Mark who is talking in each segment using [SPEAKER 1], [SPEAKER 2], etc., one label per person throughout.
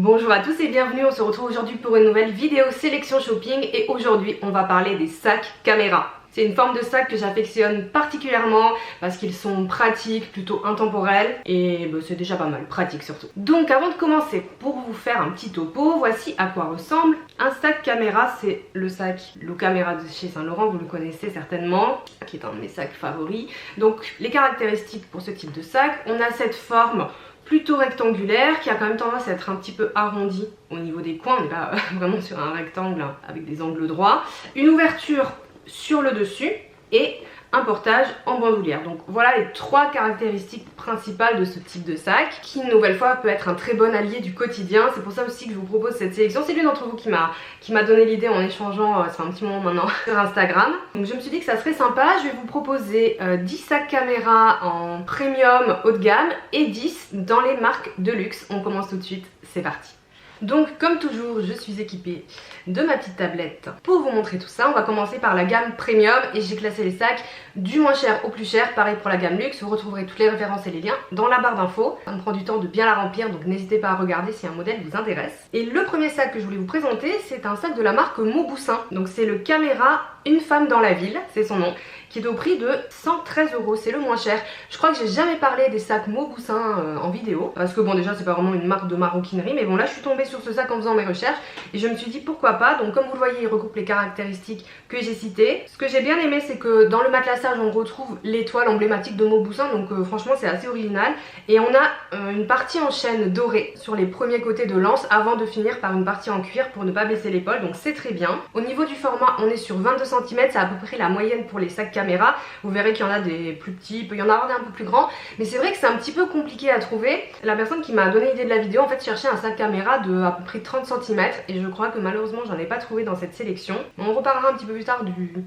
[SPEAKER 1] Bonjour à tous et bienvenue, on se retrouve aujourd'hui pour une nouvelle vidéo sélection shopping et aujourd'hui on va parler des sacs caméra. C'est une forme de sac que j'affectionne particulièrement parce qu'ils sont pratiques, plutôt intemporels et c'est déjà pas mal, pratique surtout. Donc avant de commencer, pour vous faire un petit topo, voici à quoi ressemble un sac caméra. C'est le sac Locaméra de chez Saint Laurent, vous le connaissez certainement, qui est un de mes sacs favoris. Donc les caractéristiques pour ce type de sac, on a cette forme plutôt rectangulaire qui a quand même tendance à être un petit peu arrondi au niveau des coins, on n'est pas vraiment sur un rectangle avec des angles droits. Une ouverture sur le dessus et un portage en bandoulière. Donc voilà les trois caractéristiques principales de ce type de sac qui une nouvelle fois peut être un très bon allié du quotidien. C'est pour ça aussi que je vous propose cette sélection. C'est l'une d'entre vous qui m'a donné l'idée en échangeant, ça fait un petit moment maintenant, sur Instagram. Donc je me suis dit que ça serait sympa. Je vais vous proposer 10 sacs caméra en premium haut de gamme et 10 dans les marques de luxe. On commence tout de suite, c'est parti. Donc comme toujours je suis équipée de ma petite tablette pour vous montrer tout ça. On va commencer par la gamme premium et j'ai classé les sacs du moins cher au plus cher. Pareil pour la gamme luxe, vous retrouverez toutes les références et les liens dans la barre d'infos. Ça me prend du temps de bien la remplir donc n'hésitez pas à regarder si un modèle vous intéresse. Et le premier sac que je voulais vous présenter, c'est un sac de la marque Mauboussin. Donc c'est le Caméra Une femme dans la ville, c'est son nom, qui est au prix de 113 €, c'est le moins cher. Je crois que j'ai jamais parlé des sacs Mauboussin en vidéo, parce que bon déjà c'est pas vraiment une marque de maroquinerie, mais bon là je suis tombée sur ce sac en faisant mes recherches et je me suis dit pourquoi pas. Donc comme vous le voyez il regroupe les caractéristiques que j'ai citées. Ce que j'ai bien aimé c'est que dans le matelassage on retrouve l'étoile emblématique de Mauboussin, donc franchement c'est assez original. Et on a une partie en chaîne dorée sur les premiers côtés de l'anse avant de finir par une partie en cuir pour ne pas baisser l'épaule, donc c'est très bien. Au niveau du format on est sur 22 cm, c'est à peu près la moyenne pour les sacs caméra. Vous verrez qu'il y en a des plus petits, il peut y en avoir des un peu plus grands, mais c'est vrai que c'est un petit peu compliqué à trouver. La personne qui m'a donné l'idée de la vidéo en fait cherchait un sac caméra de à peu près 30 cm et je crois que malheureusement j'en ai pas trouvé dans cette sélection. On reparlera un petit peu plus tard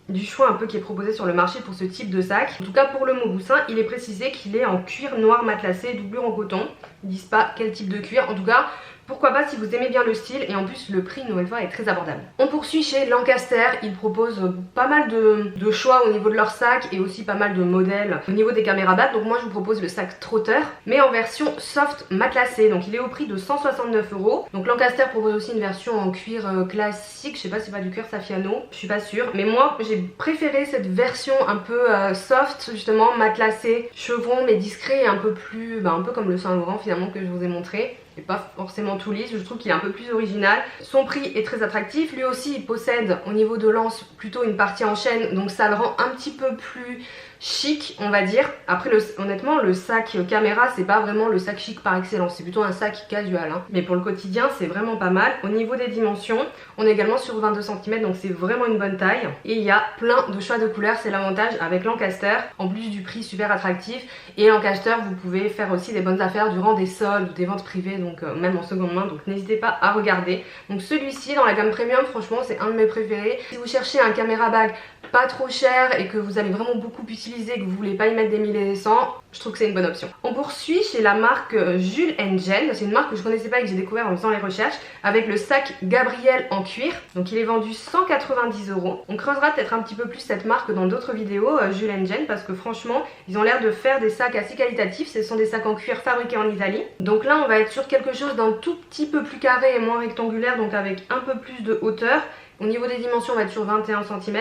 [SPEAKER 1] du choix un peu qui est proposé sur le marché pour ce type de sac. En tout cas pour le Mauboussin il est précisé qu'il est en cuir noir matelassé, doublure en coton. Ils disent pas quel type de cuir, en tout cas pourquoi pas si vous aimez bien le style, et en plus le prix une nouvelle fois est très abordable. On poursuit chez Lancaster, ils proposent pas mal de choix au niveau de leur sac et aussi pas mal de modèles au niveau des caméras battes. Donc moi je vous propose le sac Trotter mais en version soft matelassé, donc il est au prix de 169 €. Donc Lancaster propose aussi une version en cuir classique, je sais pas si c'est pas du cuir Saffiano, je suis pas sûre, mais moi j'ai préféré cette version un peu soft justement matelassé, chevron mais discret et un peu plus, un peu comme le Saint Laurent finalement que je vous ai montré. Et pas forcément tout lisse, je trouve qu'il est un peu plus original. Son prix est très attractif, lui aussi il possède au niveau de l'anse plutôt une partie en chaîne, donc ça le rend un petit peu plus chic on va dire. Après honnêtement le sac caméra c'est pas vraiment le sac chic par excellence, c'est plutôt un sac casual mais pour le quotidien c'est vraiment pas mal. Au niveau des dimensions on est également sur 22 cm donc c'est vraiment une bonne taille et il y a plein de choix de couleurs, c'est l'avantage avec Lancaster, en plus du prix super attractif. Et Lancaster vous pouvez faire aussi des bonnes affaires durant des soldes ou des ventes privées, donc même en seconde main, donc n'hésitez pas à regarder. Donc celui-ci dans la gamme premium franchement c'est un de mes préférés. Si vous cherchez un caméra bag pas trop cher et que vous allez vraiment beaucoup utiliser, que vous voulez pas y mettre des milliers et des cents, je trouve que c'est une bonne option. On poursuit chez la marque Jules & Jane, c'est une marque que je connaissais pas et que j'ai découvert en faisant les recherches, avec le sac Gabriel en cuir. Donc il est vendu 190 €. On creusera peut-être un petit peu plus cette marque dans d'autres vidéos, Jules & Jane, parce que franchement ils ont l'air de faire des sacs assez qualitatifs. Ce sont des sacs en cuir fabriqués en Italie. Donc là on va être sur quelque chose d'un tout petit peu plus carré et moins rectangulaire, donc avec un peu plus de hauteur. Au niveau des dimensions on va être sur 21 cm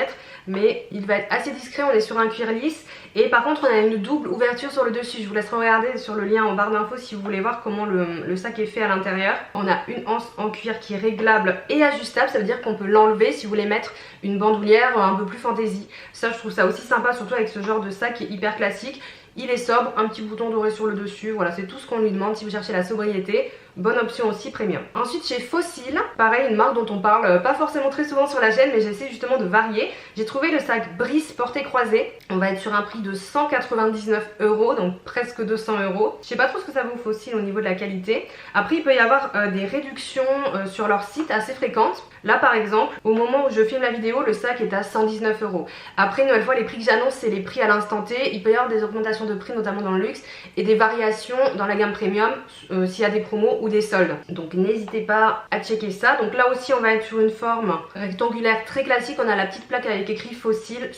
[SPEAKER 1] mais il va être assez discret, on est sur un cuir lisse. Et par contre on a une double ouverture sur le dessus, je vous laisserai regarder sur le lien en barre d'infos si vous voulez voir comment le sac est fait à l'intérieur. On a une anse en cuir qui est réglable et ajustable, ça veut dire qu'on peut l'enlever si vous voulez mettre une bandoulière un peu plus fantaisie. Ça je trouve ça aussi sympa, surtout avec ce genre de sac qui est hyper classique. Il est sobre, un petit bouton doré sur le dessus, voilà c'est tout ce qu'on lui demande si vous cherchez la sobriété. Bonne option aussi premium. Ensuite chez Fossil, pareil une marque dont on parle pas forcément très souvent sur la chaîne mais j'essaie justement de varier. J'ai trouvé le sac Brice porté croisé, on va être sur un prix de 199 €, donc presque 200 €. Je sais pas trop ce que ça vaut Fossil au niveau de la qualité. Après il peut y avoir des réductions sur leur site assez fréquentes. Là par exemple au moment où je filme la vidéo le sac est à 119 €. Après une nouvelle fois les prix que j'annonce c'est les prix à l'instant T. Il peut y avoir des augmentations de prix notamment dans le luxe et des variations dans la gamme premium s'il y a des promos ou des soldes. Donc n'hésitez pas à checker ça. Donc là aussi on va être sur une forme rectangulaire très classique. On a la petite plaque avec écrit Fossil,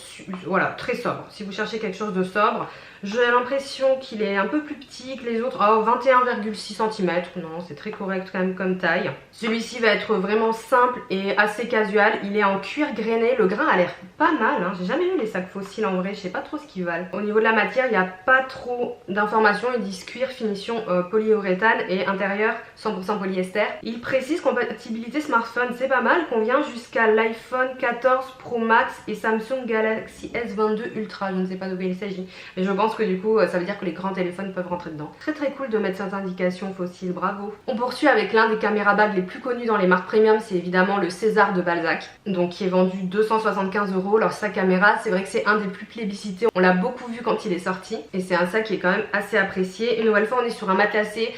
[SPEAKER 1] voilà très sobre. Si vous cherchez quelque chose de sobre, J'ai l'impression qu'il est un peu plus petit que les autres. Oh, 21,6 cm, non c'est très correct quand même comme taille. Celui-ci va être vraiment simple et assez casual. Il est en cuir grainé, le grain a l'air pas mal, hein. J'ai jamais vu les sacs fossiles en vrai, je sais pas trop ce qu'ils valent. Au niveau de la matière, il n'y a pas trop d'informations, ils disent cuir, finition polyuréthane et intérieur 100% polyester. Il précise compatibilité smartphone, c'est pas mal, convient jusqu'à l'iPhone 14 Pro Max et Samsung Galaxy S22 Ultra, je ne sais pas de quoi il s'agit. Mais je pense que du coup ça veut dire que les grands téléphones peuvent rentrer dedans. Très très cool de mettre cette indication fossile, bravo. On poursuit avec l'un des caméras bags les plus connus dans les marques premium, c'est évidemment le César de Balzac, donc qui est vendu 275 €. Alors sa caméra, c'est vrai que c'est un des plus plébiscités, on l'a beaucoup vu quand il est sorti et c'est un sac qui est quand même assez apprécié. Une nouvelle fois on est sur un matelassé,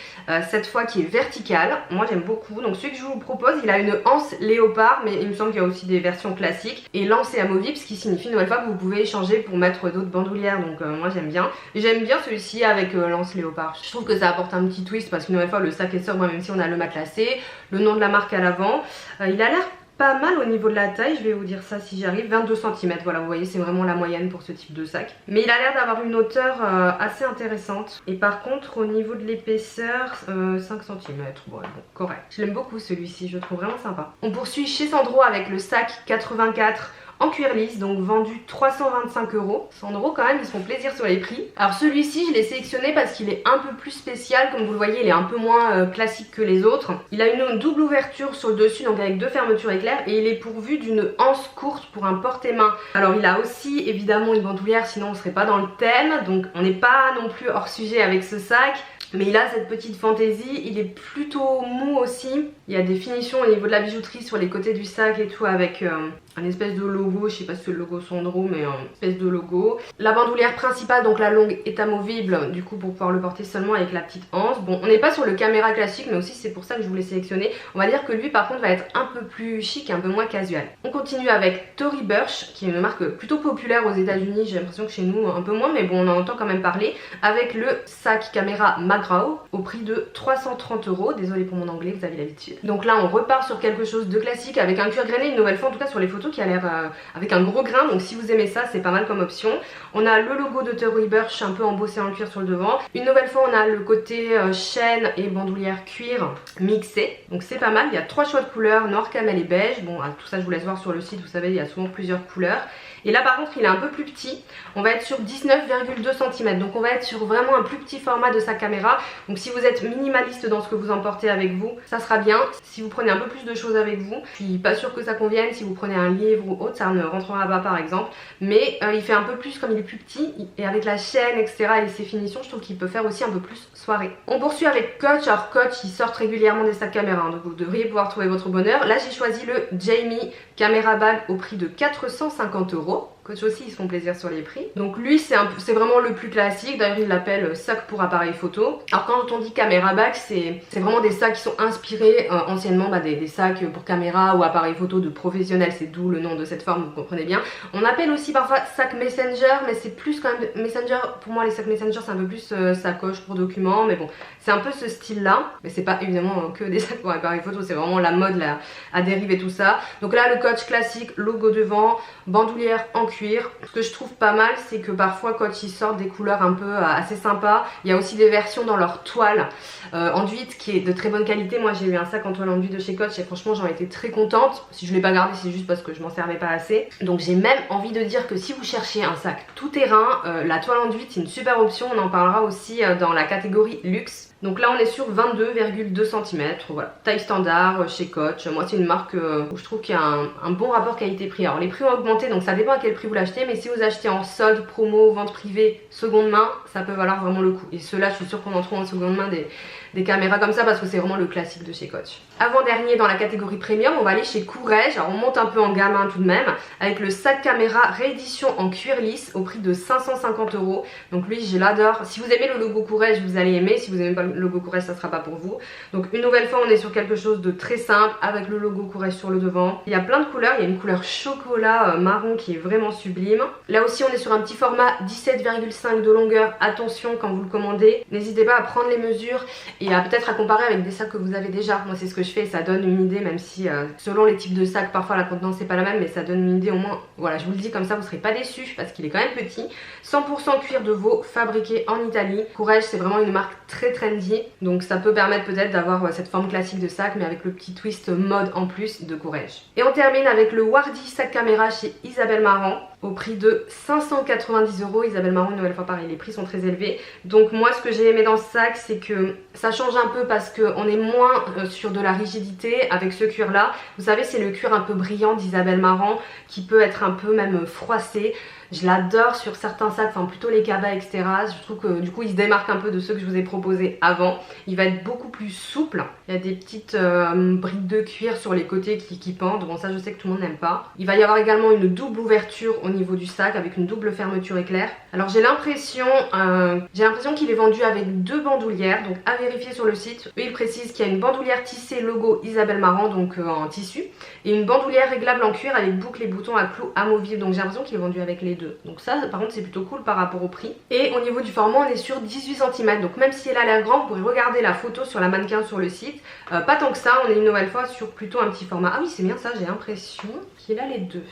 [SPEAKER 1] cette fois qui est vertical, moi j'aime beaucoup. Donc celui que je vous propose, il a une anse léopard, mais il me semble qu'il y a aussi des versions classiques, et l'anse est amovible, ce qui signifie une nouvelle fois que vous pouvez échanger pour mettre d'autres bandoulières, donc moi j'aime bien. J'aime bien celui-ci avec l'anse léopard, je trouve que ça apporte un petit twist parce qu'une nouvelle fois le sac est sobre même si on a le matelassé, le nom de la marque à l'avant. Il a l'air pas mal au niveau de la taille, je vais vous dire ça si j'arrive, 22 cm, voilà vous voyez c'est vraiment la moyenne pour ce type de sac. Mais il a l'air d'avoir une hauteur assez intéressante. Et par contre au niveau de l'épaisseur, 5 cm, bon correct. Je l'aime beaucoup celui-ci, je le trouve vraiment sympa. On poursuit chez Sandro avec le sac 84 en cuir lisse, donc vendu 325 €. Sandro quand même ils se font plaisir sur les prix. Alors celui-ci je l'ai sélectionné parce qu'il est un peu plus spécial, comme vous le voyez il est un peu moins classique que les autres. Il a une double ouverture sur le dessus, donc avec deux fermetures éclairs, et il est pourvu d'une anse courte pour un porte-main. Alors il a aussi évidemment une bandoulière, sinon on serait pas dans le thème, donc on n'est pas non plus hors sujet avec ce sac. Mais il a cette petite fantaisie, il est plutôt mou aussi. Il y a des finitions au niveau de la bijouterie sur les côtés du sac et tout avec un espèce de logo, je sais pas si c'est le logo Sandro mais un espèce de logo. La bandoulière principale, donc la longue, est amovible du coup pour pouvoir le porter seulement avec la petite anse. Bon on n'est pas sur le caméra classique mais aussi c'est pour ça que je voulais sélectionner. On va dire que lui par contre va être un peu plus chic et un peu moins casual. On continue avec Tory Burch qui est une marque plutôt populaire aux États-Unis, j'ai l'impression que chez nous un peu moins mais bon on en entend quand même parler, avec le sac caméra McGraw au prix de 330 €. Désolée pour mon anglais, vous avez l'habitude. Donc là on repart sur quelque chose de classique avec un cuir grainé, une nouvelle fois en tout cas sur les photos qui a l'air avec un gros grain, donc si vous aimez ça c'est pas mal comme option. On a le logo de Tory Burch un peu embossé en cuir sur le devant. Une nouvelle fois on a le côté chaîne et bandoulière cuir mixé, donc c'est pas mal. Il y a trois choix de couleurs, noir, camel et beige. Bon tout ça je vous laisse voir sur le site, vous savez il y a souvent plusieurs couleurs. Et là par contre il est un peu plus petit, on va être sur 19,2 cm, donc on va être sur vraiment un plus petit format de sa caméra. Donc si vous êtes minimaliste dans ce que vous emportez avec vous, ça sera bien. Si vous prenez un peu plus de choses avec vous, je suis pas sûre que ça convienne. Si vous prenez un livre ou autre, ça ne rentrera pas par exemple. Mais il fait un peu plus, comme il est plus petit, et avec la chaîne etc et ses finitions, je trouve qu'il peut faire aussi un peu plus soirée. On poursuit avec Coach. Alors Coach ils sortent régulièrement des sacs caméra, hein, donc vous devriez pouvoir trouver votre bonheur. Là j'ai choisi le Jamie Camera Bag au prix de 450 €. Coach aussi ils se font plaisir sur les prix. Donc lui c'est vraiment le plus classique, d'ailleurs il l'appelle sac pour appareil photo. Alors quand on dit caméra bag, c'est vraiment des sacs qui sont inspirés anciennement des sacs pour caméra ou appareil photo de professionnels, c'est d'où le nom de cette forme, vous comprenez bien. On appelle aussi parfois sac messenger, mais c'est plus quand même messenger, pour moi les sacs messenger c'est un peu plus sacoche pour documents, mais bon c'est un peu ce style là, mais c'est pas évidemment que des sacs pour appareil photo, c'est vraiment la mode là, à dérive et tout ça. Donc là le Coach classique, logo devant, bandoulière en cuir. Ce que je trouve pas mal c'est que parfois quand ils sortent des couleurs un peu assez sympas, il y a aussi des versions dans leur toile enduit qui est de très bonne qualité. Moi j'ai eu un sac en toile enduit de chez Coach et franchement j'en étais très contente. Si je l'ai pas gardé c'est juste parce que je m'en servais pas assez. Donc j'ai même envie de dire que si vous cherchez un sac tout terrain, la toile enduite c'est une super option. On en parlera aussi dans la catégorie luxe. Donc là on est sur 22,2 cm, voilà, taille standard chez Coach. Moi c'est une marque où je trouve qu'il y a un bon rapport qualité-prix. Alors les prix ont augmenté donc ça dépend à quel prix vous l'achetez, mais si vous achetez en solde, promo, vente privée, seconde main, ça peut valoir vraiment le coup. Et ceux-là je suis sûre qu'on en trouve en seconde main des caméras comme ça parce que c'est vraiment le classique de chez Coach. Avant-dernier dans la catégorie premium, on va aller chez Courrèges. Alors on monte un peu en gamme hein, tout de même, avec le sac caméra réédition en cuir lisse au prix de 550 €. Donc lui je l'adore. Si vous aimez le logo Courrèges vous allez aimer, si vous n'aimez pas le logo Courrèges ça sera pas pour vous. Donc une nouvelle fois on est sur quelque chose de très simple avec le logo Courrèges sur le devant. Il y a plein de couleurs, il y a une couleur chocolat marron qui est vraiment sublime. Là aussi on est sur un petit format 17,5 de longueur. Attention quand vous le commandez, n'hésitez pas à prendre les mesures et à peut-être à comparer avec des sacs que vous avez déjà. Moi c'est ce que je fais, ça donne une idée, même si selon les types de sacs parfois la contenance c'est pas la même, mais ça donne une idée au moins. Voilà, je vous le dis comme ça vous serez pas déçus parce qu'il est quand même petit. 100% cuir de veau fabriqué en Italie. Courrèges c'est vraiment une marque très trendy, donc ça peut permettre peut-être d'avoir cette forme classique de sac mais avec le petit twist mode en plus de Courrèges. Et on termine avec le Wardy sac caméra chez Isabelle Marant au prix de 590 €. Isabelle Marant, une nouvelle fois pareil, les prix sont très élevés. Donc moi ce que j'ai aimé dans ce sac c'est que ça change un peu parce qu'on est moins sur de la rigidité avec ce cuir là. Vous savez c'est le cuir un peu brillant d'Isabelle Marant qui peut être un peu même froissé. Je l'adore sur certains sacs, enfin plutôt les cabas etc. Je trouve que du coup il se démarque un peu de ceux que je vous ai proposés avant. Il va être beaucoup plus souple. Il y a des petites briques de cuir sur les côtés qui pendent. Bon ça je sais que tout le monde n'aime pas. Il va y avoir également une double ouverture au niveau du sac avec une double fermeture éclair. Alors j'ai l'impression qu'il est vendu avec 2 bandoulières. Donc à vérifier sur le site. Eux ils précisent qu'il y a une bandoulière tissée logo Isabelle Marant donc en tissu. Et une bandoulière réglable en cuir avec boucles et boutons à clous amovibles. Donc j'ai l'impression qu'il est vendu avec les deux. Donc ça par contre c'est plutôt cool par rapport au prix. Et au niveau du format on est sur 18 cm. Donc même si elle a l'air grande, vous pourrez regarder la photo sur la mannequin sur le site. Pas tant que ça, on est une nouvelle fois sur plutôt un petit format. Ah oui c'est bien ça, j'ai l'impression qu'il a les deux.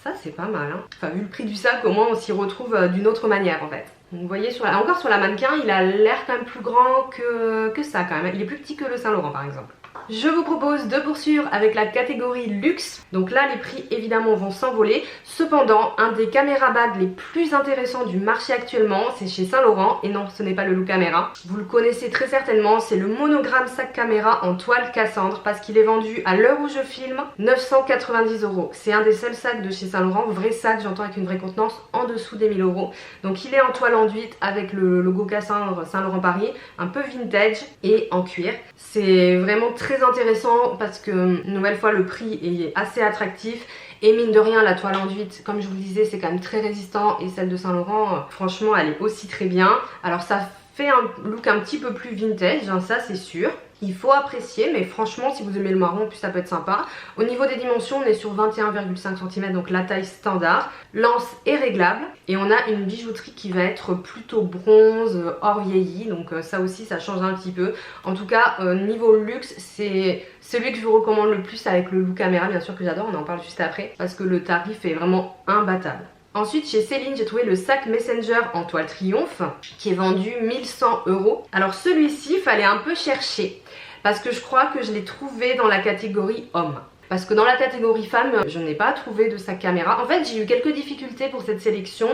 [SPEAKER 1] Ça c'est pas mal hein. Enfin vu le prix du sac au moins on s'y retrouve d'une autre manière en fait. Donc, vous voyez encore sur la mannequin il a l'air quand même plus grand que ça quand même. Il est plus petit que le Saint Laurent par exemple. Je vous propose de poursuivre avec la catégorie luxe. Donc là les prix évidemment vont s'envoler. Cependant un des caméra bags les plus intéressants du marché actuellement c'est chez Saint Laurent. Et non ce n'est pas le Loup Caméra. Vous le connaissez très certainement, c'est le monogramme sac caméra en toile Cassandre. Parce qu'il est vendu à l'heure où je filme 990 €. C'est un des seuls sacs de chez Saint Laurent. Vrai sac, j'entends avec une vraie contenance en dessous des 1000 €. Donc il est en toile enduite avec le logo Cassandre Saint Laurent Paris. Un peu vintage et en cuir. C'est vraiment très intéressant parce que une nouvelle fois le prix est assez attractif et mine de rien la toile enduite comme je vous le disais c'est quand même très résistant et celle de Saint Laurent franchement elle est aussi très bien. Alors ça fait un look un petit peu plus vintage hein, ça c'est sûr. Il faut apprécier mais franchement si vous aimez le marron en plus ça peut être sympa. Au niveau des dimensions on est sur 21,5 cm donc la taille standard. L'anse est réglable et on a une bijouterie qui va être plutôt bronze, hors vieilli. Donc ça aussi ça change un petit peu. En tout cas niveau luxe c'est celui que je vous recommande le plus avec le Loup Caméra bien sûr que j'adore. On en parle juste après parce que le tarif est vraiment imbattable. Ensuite chez Céline j'ai trouvé le sac Messenger en toile Triomphe qui est vendu 1100 €. Alors celui-ci il fallait un peu chercher parce que je crois que je l'ai trouvé dans la catégorie homme. Parce que dans la catégorie femme, je n'ai pas trouvé de sac caméra. En fait, j'ai eu quelques difficultés pour cette sélection,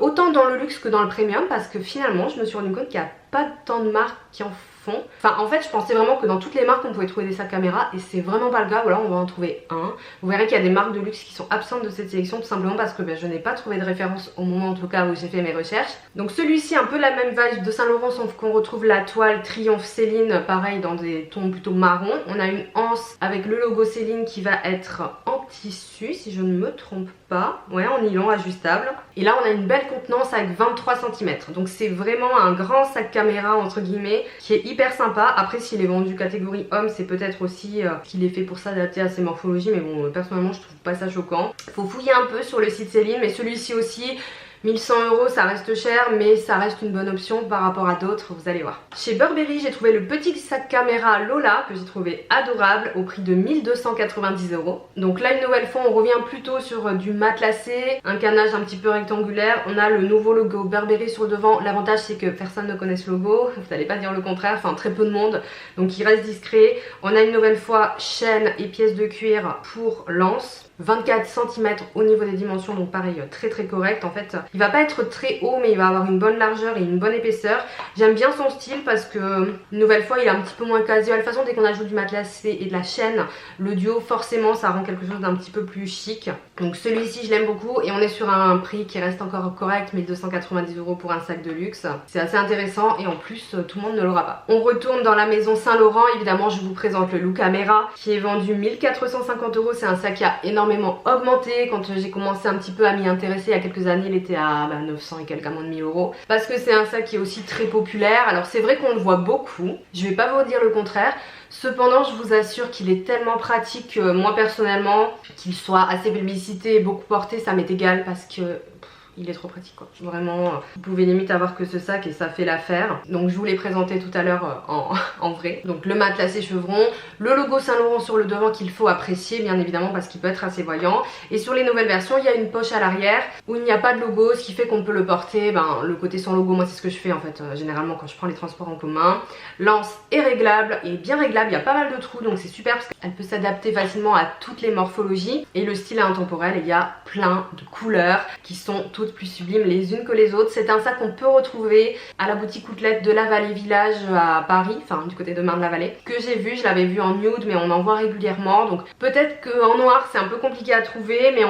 [SPEAKER 1] autant dans le luxe que dans le premium, parce que finalement, je me suis rendu compte qu'il n'y a pas tant de marques qui en font. Enfin, en fait, je pensais vraiment que dans toutes les marques, on pouvait trouver des sacs caméra, et c'est vraiment pas le cas. Voilà, on va en trouver un. Vous verrez qu'il y a des marques de luxe qui sont absentes de cette sélection, tout simplement parce que je n'ai pas trouvé de référence au moment, en tout cas, où j'ai fait mes recherches. Donc celui-ci, un peu la même vibe de Saint Laurent, sauf qu'on retrouve la toile Triomphe Céline, pareil, dans des tons plutôt marron. On a une anse avec le logo Céline qui va être en tissu, si je ne me trompe pas. Ouais, en nylon ajustable. Et là, on a une belle contenance avec 23 cm. Donc c'est vraiment un grand sac caméra, entre guillemets, qui est hyper sympa. Après s'il est vendu catégorie homme c'est peut-être aussi qu'il est fait pour s'adapter à ses morphologies, mais bon personnellement je trouve pas ça choquant. Faut fouiller un peu sur le site Céline, mais celui-ci aussi 1100 € ça reste cher mais ça reste une bonne option par rapport à d'autres, vous allez voir. Chez Burberry j'ai trouvé le petit sac caméra Lola que j'ai trouvé adorable au prix de 1290 €. Donc là une nouvelle fois on revient plutôt sur du matelassé, un canage un petit peu rectangulaire. On a le nouveau logo Burberry sur le devant. L'avantage c'est que personne ne connaît ce logo, vous n'allez pas dire le contraire, enfin très peu de monde, donc il reste discret. On a une nouvelle fois chaîne et pièces de cuir pour l'anse. 24 cm au niveau des dimensions, donc pareil très très correct. En fait il va pas être très haut mais il va avoir une bonne largeur et une bonne épaisseur. J'aime bien son style parce que une nouvelle fois il est un petit peu moins casual. De toute façon dès qu'on ajoute du matelassé et de la chaîne, le duo forcément ça rend quelque chose d'un petit peu plus chic. Donc celui-ci je l'aime beaucoup et on est sur un prix qui reste encore correct, 1290 € pour un sac de luxe. C'est assez intéressant et en plus tout le monde ne l'aura pas. On retourne dans la maison Saint Laurent. Évidemment je vous présente le Loup Caméra qui est vendu 1450 €. C'est un sac qui a énormément augmenté. Quand j'ai commencé un petit peu à m'y intéresser il y a quelques années il était à 900 et quelques, à moins de 1000 euros. Parce que c'est un sac qui est aussi très populaire. Alors c'est vrai qu'on le voit beaucoup, je vais pas vous dire le contraire. Cependant, je vous assure qu'il est tellement pratique que moi personnellement, qu'il soit assez publicité et beaucoup porté, ça m'est égal parce que il est trop pratique quoi. Vraiment, vous pouvez limite avoir que ce sac et ça fait l'affaire. Donc je vous l'ai présenté tout à l'heure en vrai. Donc le matelassé chevron, le logo Saint Laurent sur le devant qu'il faut apprécier bien évidemment parce qu'il peut être assez voyant. Et sur les nouvelles versions, il y a une poche à l'arrière où il n'y a pas de logo, ce qui fait qu'on peut le porter. Le côté sans logo, moi c'est ce que je fais en fait généralement quand je prends les transports en commun. L'anse est réglable et bien réglable, il y a pas mal de trous donc c'est super parce qu'elle peut s'adapter facilement à toutes les morphologies. Et le style est intemporel et il y a plein de couleurs qui sont toutes plus sublimes les unes que les autres. C'est un sac qu'on peut retrouver à la boutique Outlet de la Vallée Village à Paris, enfin du côté de Marne-la-Vallée, que j'ai vu. Je l'avais vu en nude mais on en voit régulièrement, donc peut-être qu'en noir c'est un peu compliqué à trouver, mais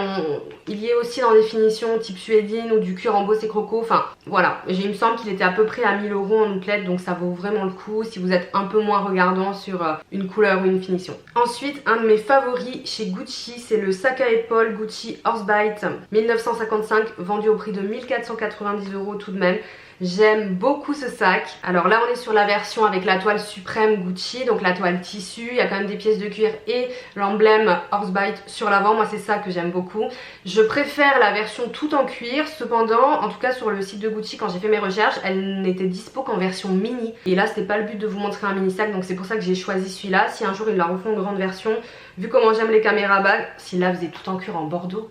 [SPEAKER 1] il y est aussi dans des finitions type suédine ou du cuir en bosse et croco. Enfin voilà, il me semble qu'il était à peu près à 1000 euros en Outlet, donc ça vaut vraiment le coup si vous êtes un peu moins regardant sur une couleur ou une finition. Ensuite, un de mes favoris chez Gucci, c'est le sac à épaules Gucci Horsebite 1955, vendu au prix de 1490 euros tout de même. J'aime beaucoup ce sac. Alors là on est sur la version avec la toile suprême Gucci, donc la toile tissu, il y a quand même des pièces de cuir et l'emblème Horsebite sur l'avant. Moi c'est ça que j'aime beaucoup. Je préfère la version tout en cuir, cependant en tout cas sur le site de Gucci quand j'ai fait mes recherches, elle n'était dispo qu'en version mini. Et là c'était pas le but de vous montrer un mini sac, donc c'est pour ça que j'ai choisi celui-là. Si un jour ils la refont en grande version, vu comment j'aime les caméras bags, s'ils la faisaient tout en cuir en bordeaux,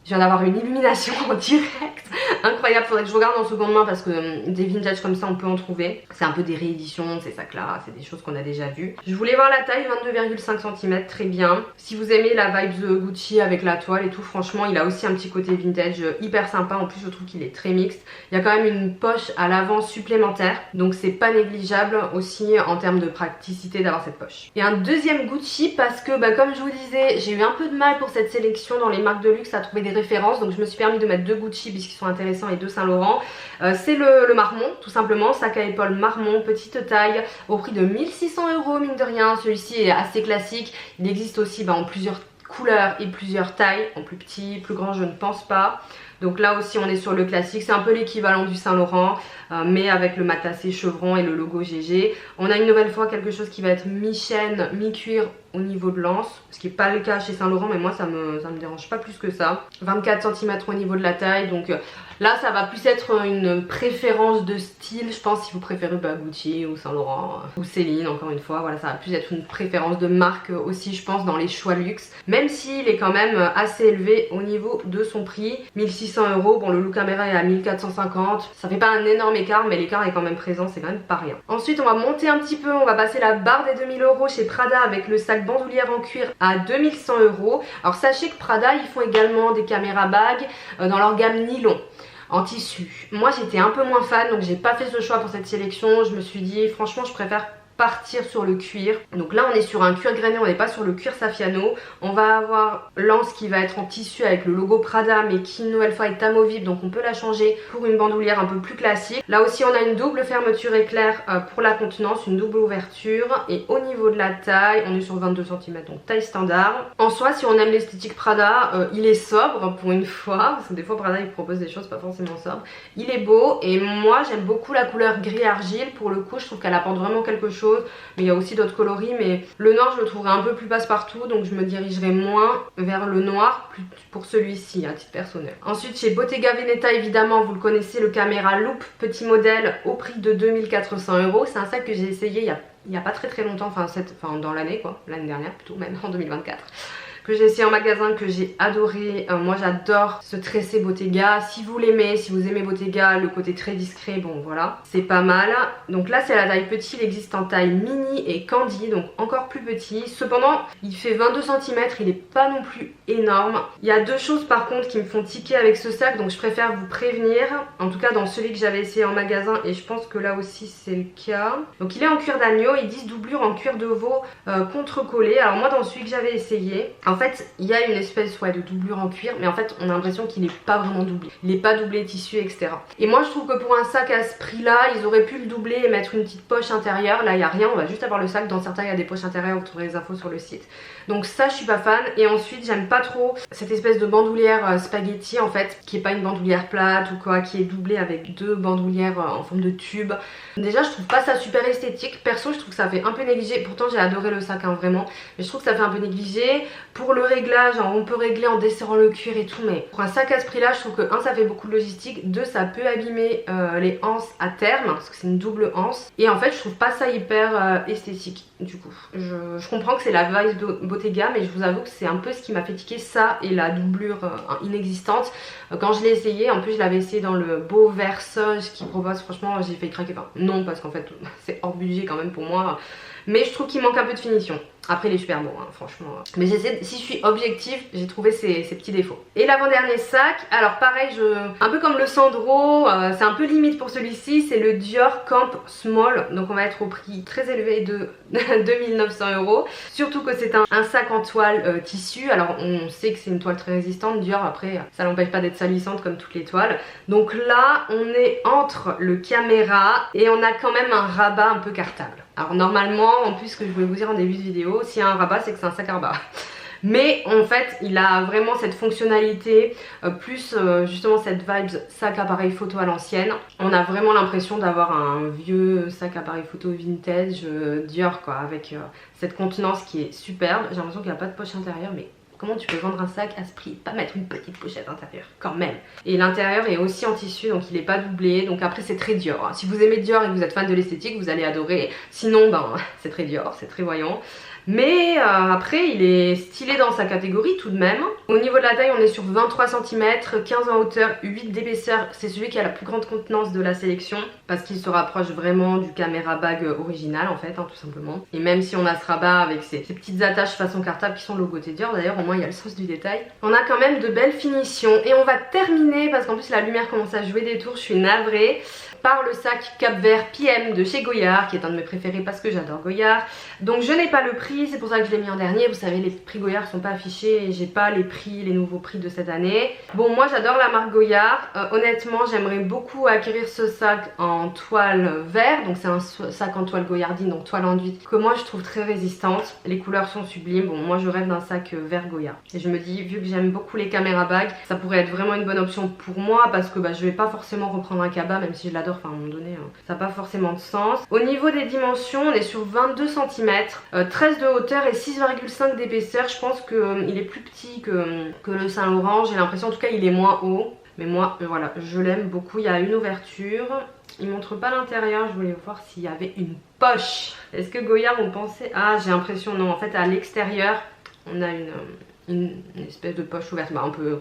[SPEAKER 1] je viens d'avoir une illumination en direct. Incroyable, faudrait que je regarde en seconde main parce que des vintage comme ça on peut en trouver. C'est un peu des rééditions, ces sacs là, c'est des choses qu'on a déjà vues. Je voulais voir la taille, 22,5 cm, très bien. Si vous aimez la vibe de Gucci avec la toile et tout, franchement il a aussi un petit côté vintage hyper sympa. En plus je trouve qu'il est très mixte. Il y a quand même une poche à l'avant supplémentaire, donc c'est pas négligeable aussi en termes de praticité d'avoir cette poche. Et un deuxième Gucci parce que comme je vous disais, j'ai eu un peu de mal pour cette sélection dans les marques de luxe à trouver des références, donc je me suis permis de mettre deux Gucci puisqu'ils sont intéressants et deux Saint Laurent. C'est le marmon tout simplement, sac à épaules marmon, petite taille, au prix de 1600 euros mine de rien. Celui-ci est assez classique, il existe aussi en plusieurs couleurs et plusieurs tailles, en plus petit, plus grand je ne pense pas. Donc là aussi on est sur le classique, c'est un peu l'équivalent du Saint Laurent mais avec le matelassé chevron et le logo GG. On a une nouvelle fois quelque chose qui va être mi-chaîne, mi-cuir au niveau de l'anse, ce qui n'est pas le cas chez Saint Laurent mais moi ça me dérange pas plus que ça. 24 cm au niveau de la taille, donc là ça va plus être une préférence de style, je pense, si vous préférez Gucci ou Saint Laurent ou Céline encore une fois, voilà, ça va plus être une préférence de marque aussi je pense dans les choix luxe, même s'il est quand même assez élevé au niveau de son prix. 1600 euros, bon le look caméra est à 1450, ça fait pas un énorme écart mais l'écart est quand même présent, c'est quand même pas rien. Ensuite on va monter un petit peu, on va passer la barre des 2000 euros chez Prada avec le sac bandoulière en cuir à 2100 euros. Alors sachez que Prada ils font également des caméras bags dans leur gamme nylon en tissu. Moi j'étais un peu moins fan donc j'ai pas fait ce choix pour cette sélection. Je me suis dit franchement je préfère partir sur le cuir. Donc là on est sur un cuir grainé, on n'est pas sur le cuir Saffiano. On va avoir l'anse qui va être en tissu avec le logo Prada mais qui une nouvelle fois est amovible, donc on peut la changer pour une bandoulière un peu plus classique. Là aussi on a une double fermeture éclair pour la contenance, une double ouverture, et au niveau de la taille on est sur 22 cm, donc taille standard. En soi si on aime l'esthétique Prada, il est sobre pour une fois, parce que des fois Prada il propose des choses pas forcément sobres. Il est beau et moi j'aime beaucoup la couleur gris argile, pour le coup je trouve qu'elle apporte vraiment quelque chose. Mais il y a aussi d'autres coloris, mais le noir je le trouverais un peu plus passe-partout, donc je me dirigerai moins vers le noir pour celui-ci à titre personnel. Ensuite chez Bottega Veneta évidemment vous le connaissez, le caméra Loop petit modèle au prix de 2400 euros. C'est un sac que j'ai essayé il y a pas très longtemps, enfin dans l'année quoi, l'année dernière plutôt, même en 2024. Que j'ai essayé en magasin, que j'ai adoré. Moi j'adore ce tressé Bottega. Si vous l'aimez, si vous aimez Bottega, le côté très discret, bon voilà, c'est pas mal. Donc là c'est la taille petit, il existe en taille mini et candy, donc encore plus petit. Cependant il fait 22 cm, il est pas non plus énorme. Il y a deux choses par contre qui me font tiquer avec ce sac, donc je préfère vous prévenir. En tout cas dans celui que j'avais essayé en magasin, et je pense que là aussi c'est le cas. Donc il est en cuir d'agneau, ils disent doublure en cuir de veau contre-collé. Alors moi dans celui que j'avais essayé, En fait il y a une espèce de doublure en cuir, mais en fait on a l'impression qu'il n'est pas vraiment doublé. Il n'est pas doublé tissu, etc. Et moi je trouve que pour un sac à ce prix là, ils auraient pu le doubler et mettre une petite poche intérieure. Là il n'y a rien, on va juste avoir le sac. Dans certains il y a des poches intérieures, vous trouverez les infos sur le site. Donc ça je suis pas fan. Et ensuite j'aime pas trop cette espèce de bandoulière spaghetti en fait, qui est pas une bandoulière plate ou quoi, qui est doublée avec deux bandoulières en forme de tube. Déjà je trouve pas ça super esthétique. Perso je trouve que ça fait un peu négligé. Pourtant j'ai adoré le sac hein, vraiment, mais je trouve que ça fait un peu négligé. Pour le réglage, hein, on peut régler en desserrant le cuir et tout, mais pour un sac à ce prix là je trouve que 1 ça fait beaucoup de logistique, 2 ça peut abîmer les anses à terme parce que c'est une double anse, et en fait je trouve pas ça hyper esthétique. Du coup je comprends que c'est la vibe Bottega, mais je vous avoue que c'est un peu ce qui m'a fait tiquer, ça et la doublure inexistante. Quand je l'ai essayé, en plus je l'avais essayé dans le beau Versace qui propose, franchement j'ai failli craquer. Enfin non, parce qu'en fait c'est hors budget quand même pour moi, mais je trouve qu'il manque un peu de finition. Après il est super beau hein, franchement. Mais j'essaie, si je suis objective, j'ai trouvé ces petits défauts. Et l'avant-dernier sac, alors pareil, un peu comme le Sandro, c'est un peu limite pour celui-ci, c'est le Dior Camp Small. Donc on va être au prix très élevé de 2900 €. Surtout que c'est un sac en toile tissu. Alors on sait que c'est une toile très résistante, Dior, après ça n'empêche pas d'être salissante comme toutes les toiles. Donc là on est entre le caméra et on a quand même un rabat un peu cartable. Alors normalement, en plus, ce que je voulais vous dire en début de vidéo, s'il y a un rabat c'est que c'est un sac à rabat. Mais en fait il a vraiment cette fonctionnalité, plus justement cette vibe sac appareil photo à l'ancienne. On a vraiment l'impression d'avoir un vieux sac appareil photo vintage Dior quoi, avec cette contenance qui est superbe. J'ai l'impression qu'il n'y a pas de poche intérieure, mais comment tu peux vendre un sac à ce prix, pas mettre une petite pochette intérieure quand même. Et l'intérieur est aussi en tissu, donc il n'est pas doublé. Donc après c'est très Dior. Si vous aimez Dior et que vous êtes fan de l'esthétique, vous allez adorer. Sinon ben c'est très Dior, c'est très voyant. Mais après il est stylé dans sa catégorie tout de même. Au niveau de la taille on est sur 23 cm, 15 en hauteur, 8 d'épaisseur. C'est celui qui a la plus grande contenance de la sélection, parce qu'il se rapproche vraiment du caméra bag original en fait hein, tout simplement. Et même si on a ce rabat avec ces petites attaches façon cartable qui sont logoté Dior, d'ailleurs au moins il y a le sens du détail, on a quand même de belles finitions. Et on va terminer, parce qu'en plus la lumière commence à jouer des tours, je suis navrée, par le sac Cap Vert PM de chez Goyard, qui est un de mes préférés parce que j'adore Goyard. Donc je n'ai pas le prix, c'est pour ça que je l'ai mis en dernier. Vous savez les prix Goyard sont pas affichés et j'ai pas les prix, les nouveaux prix de cette année. Bon moi j'adore la marque Goyard, honnêtement j'aimerais beaucoup acquérir ce sac en toile vert. Donc c'est un sac en toile goyardine, donc toile enduite, que moi je trouve très résistante. Les couleurs sont sublimes, bon moi je rêve d'un sac vert Goyard. Et je me dis, vu que j'aime beaucoup les caméras bags, ça pourrait être vraiment une bonne option pour moi, parce que je vais pas forcément reprendre un cabas, même si je l'adore. Enfin à un moment donné ça n'a pas forcément de sens. Au niveau des dimensions on est sur 22 cm, 13 de hauteur et 6,5 d'épaisseur. Je pense qu'il est plus petit que le Saint Laurent, j'ai l'impression, en tout cas il est moins haut. Mais moi voilà, je l'aime beaucoup. Il y a une ouverture, il montre pas l'intérieur, je voulais voir s'il y avait une poche. Est-ce que Goyard ont pensé? Ah j'ai l'impression non, en fait à l'extérieur on a une espèce de poche ouverte, un peu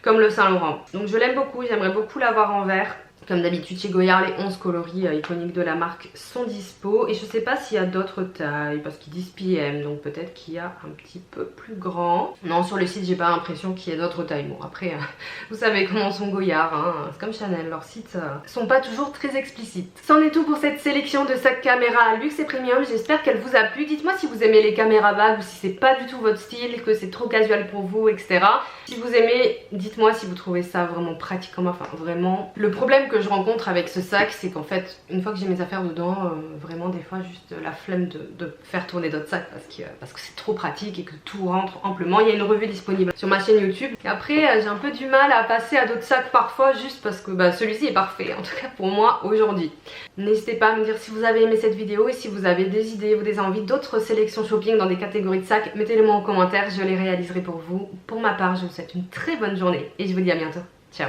[SPEAKER 1] comme le Saint Laurent. Donc je l'aime beaucoup, j'aimerais beaucoup l'avoir en vert. Comme d'habitude chez Goyard, les 11 coloris iconiques de la marque sont dispo. Et je sais pas s'il y a d'autres tailles, parce qu'ils disent PM, donc peut-être qu'il y a un petit peu plus grand. Non, sur le site j'ai pas l'impression qu'il y ait d'autres tailles. Bon après vous savez comment sont Goyard hein. C'est comme Chanel, leurs sites sont pas toujours très explicites. C'en est tout pour cette sélection de sacs caméra luxe et premium. J'espère qu'elle vous a plu. Dites-moi si vous aimez les caméras bagues ou si c'est pas du tout votre style, que c'est trop casual pour vous, etc. Si vous aimez, dites-moi si vous trouvez ça vraiment pratique comme moi. Enfin vraiment, le problème que je rencontre avec ce sac, c'est qu'en fait une fois que j'ai mes affaires dedans, vraiment des fois juste la flemme de faire tourner d'autres sacs, parce que c'est trop pratique et que tout rentre amplement. Il y a une revue disponible sur ma chaîne YouTube. Et après j'ai un peu du mal à passer à d'autres sacs parfois, juste parce que celui-ci est parfait, en tout cas pour moi aujourd'hui. N'hésitez pas à me dire si vous avez aimé cette vidéo et si vous avez des idées ou des envies d'autres sélections shopping dans des catégories de sacs, mettez-les moi en commentaire, je les réaliserai pour vous. Pour ma part je vous souhaite une très bonne journée et je vous dis à bientôt. Ciao.